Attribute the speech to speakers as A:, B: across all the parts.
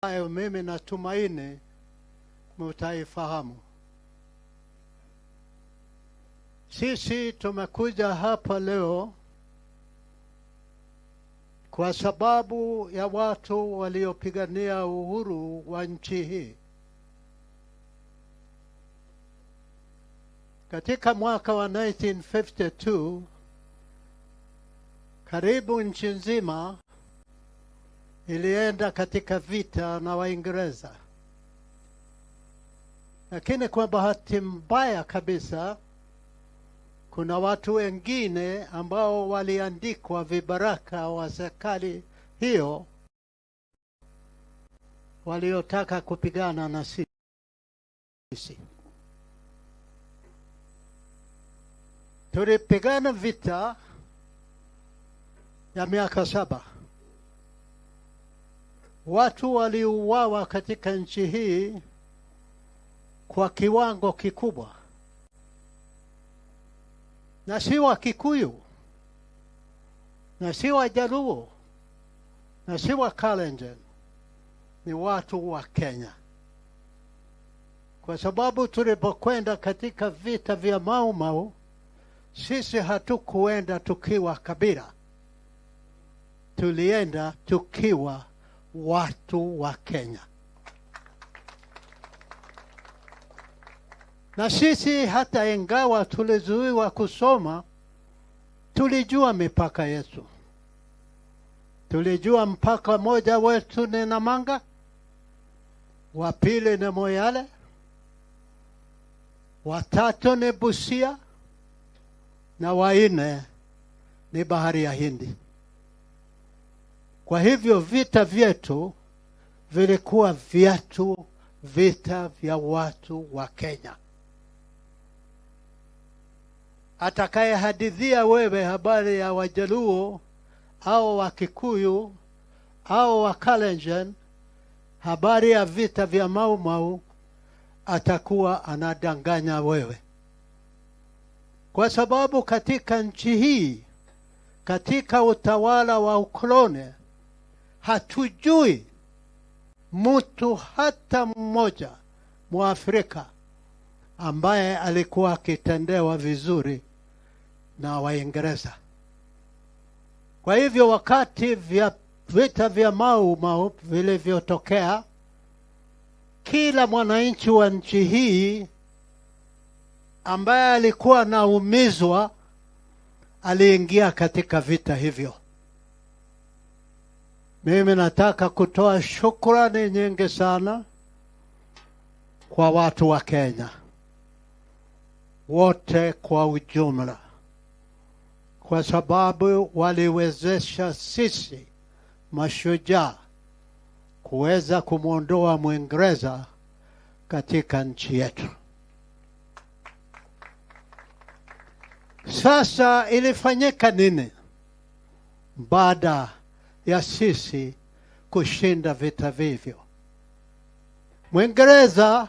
A: ambayo mimi natumaini mtaifahamu. Sisi tumekuja hapa leo kwa sababu ya watu waliopigania uhuru wa nchi hii. Katika mwaka wa 1952, karibu nchi nzima ilienda katika vita na Waingereza. Lakini kwa bahati mbaya kabisa, kuna watu wengine ambao waliandikwa vibaraka wa serikali hiyo waliotaka kupigana na sisi. Tulipigana vita ya miaka 7. Watu waliuawa katika nchi hii kwa kiwango kikubwa. Na si wa Kikuyu, na si wa Jaluo, na si wa Kalenjin, ni watu wa Kenya. Kwa sababu tulipokwenda katika vita vya Mau Mau, sisi hatukuenda tukiwa kabila. Tulienda tukiwa watu wa Kenya. Na sisi hata ingawa tulizuiwa kusoma, tulijua mipaka yetu. Tulijua mpaka moja wetu ni Namanga, wa pili ni Moyale, wa tatu ni Busia, na wa nne ni Bahari ya Hindi. Kwa hivyo vita vyetu vilikuwa vita vya watu wa Kenya. Atakaye hadithia wewe habari ya Wajaluo au wa Kikuyu au wa Kalenjin habari ya vita vya Mau Mau, atakuwa anadanganya wewe. Kwa sababu katika nchi hii, katika utawala wa ukoloni, hatujui mtu hata mmoja Mwafrika ambaye alikuwa akitendewa vizuri na Waingereza. Kwa hivyo wakati vita vya Mau Mau vilivyotokea, kila mwananchi wa nchi hii ambaye alikuwa anaumizwa aliingia katika vita hivyo. Mimi nataka kutoa shukrani nyingi sana kwa watu wa Kenya wote kwa ujumla, kwa sababu waliwezesha sisi mashujaa kuweza kumwondoa Mwingereza katika nchi yetu. Sasa ilifanyika nini baada ya sisi kushinda vita vivyo? Mwingereza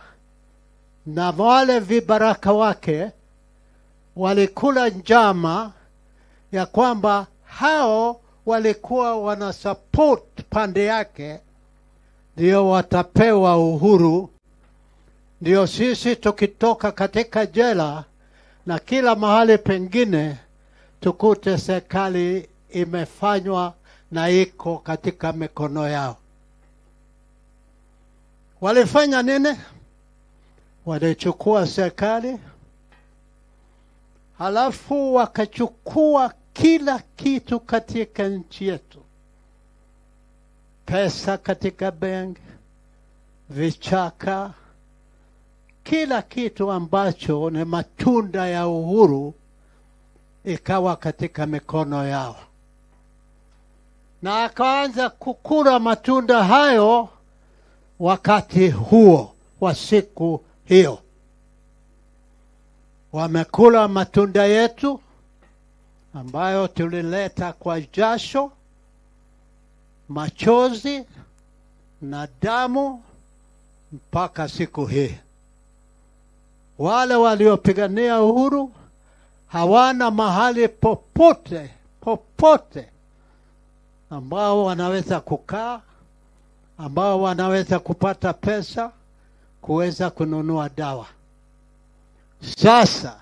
A: na wale vibaraka wake walikula njama ya kwamba hao walikuwa wana support pande yake ndio watapewa uhuru, ndio sisi tukitoka katika jela na kila mahali pengine tukute serikali imefanywa na iko katika mikono yao. Walifanya nini? Walichukua serikali, halafu wakachukua kila kitu katika nchi yetu. Pesa katika benki, vichaka, kila kitu ambacho ni matunda ya uhuru ikawa katika mikono yao. Na akaanza kukula matunda hayo wakati huo wa siku hiyo. Wamekula matunda yetu ambayo tulileta kwa jasho, machozi na damu mpaka siku hii. Wale waliopigania uhuru hawana mahali popote ambao wanaweza kukaa ambao wanaweza kupata pesa kuweza kununua dawa. Sasa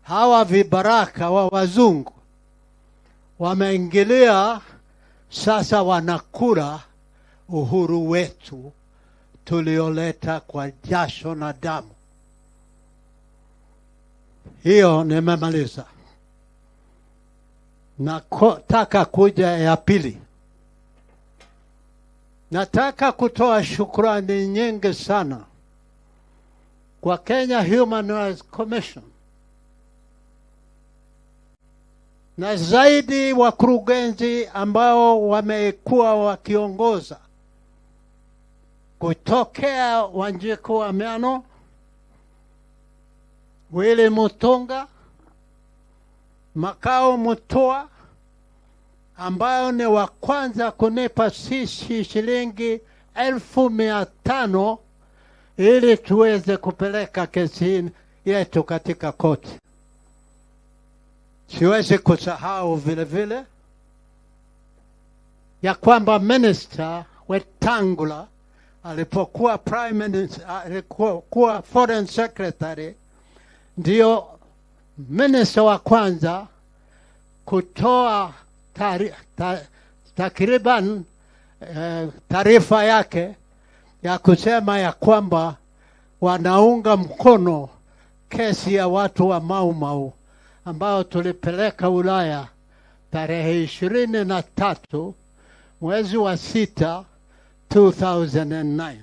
A: hawa vibaraka wa wazungu wameingilia, sasa wanakula uhuru wetu tulioleta kwa jasho na damu. Hiyo nimemaliza. Nataka kuja ya pili. Nataka kutoa shukrani nyingi sana kwa Kenya Human Rights Commission na zaidi wakurugenzi ambao wamekuwa wakiongoza kutokea Wanjiku Amiano, Willy Mutunga, Makau Mutua, ambao ni wa kwanza kunipa sisi shilingi 1,500 ili tuweze kupeleka kesi yetu katika koti. Siwezi kusahau vile vile ya kwamba Minister Wetangula alipokuwa Prime Minister, alikuwa Foreign Secretary, ndio minister wa kwanza kutoa takriban taarifa yake ya kusema ya kwamba wanaunga mkono kesi ya watu wa Mau Mau ambao tulipeleka Ulaya tarehe 23 mwezi wa 6 2009.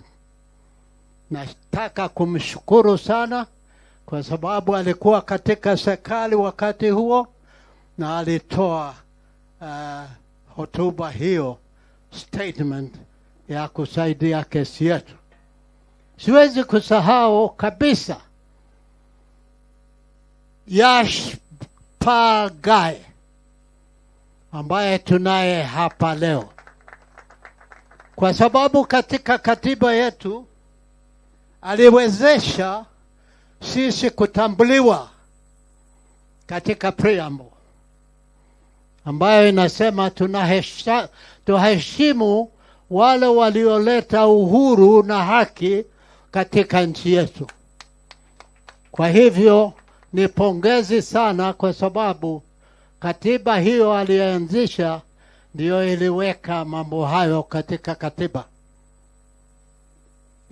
A: Nataka kumshukuru sana kwa sababu alikuwa katika serikali wakati huo na alitoa hotuba hiyo, statement ya kusaidia kesi yetu. Siwezi kusahau kabisa Yash Pagai ambaye tunaye hapa leo, kwa sababu katika katiba yetu aliwezesha sisi kutambuliwa katika preamble ambayo inasema tuheshimu wale walioleta uhuru na haki katika nchi yetu. Kwa hivyo ni pongezi sana, kwa sababu katiba hiyo alianzisha ndio iliweka mambo hayo katika katiba.